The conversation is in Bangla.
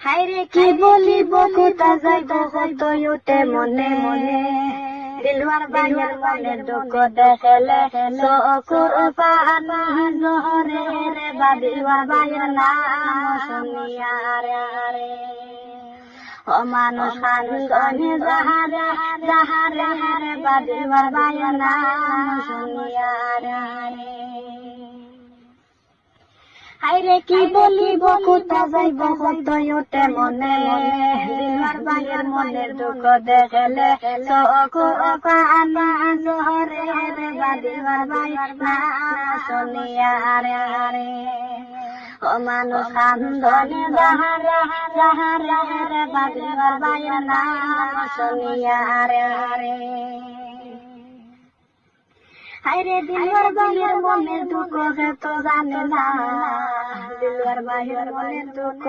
হায়রে কি বলিব কোথা যাইব কত উঠে মনে মনে দিলওয়ার ভাইয়ের মনের দুঃখ দেখলে চকুর পানি জহরে রে বা দিলওয়ার ভাইয়ের নাম শুনিয়া রে ও মানুষ কান্দনে যাহারে যাহারে রে বা দিলওয়ার ভাইয়ের নাম শুনিয়া রে হায়রে কি বলিব কোথা যাইব কত উঠে মনে মনে দিলওয়ার ভাইয়ের মনের দুঃখ দেখলে চকুর পানি জহরে রে বা দিলওয়ার ভাইয়ের নাম শুনিয়া রে ও মানুষ কান্দনে যাহারে যাহারে রে বা দিলওয়ার ভাইয়ের নাম শুনিয়া রে হায়রে দিলওয়ার ভাইয়ের মনের দুঃখ তো জানে না দিলওয়ার ভাইয়ের মনের দুঃখ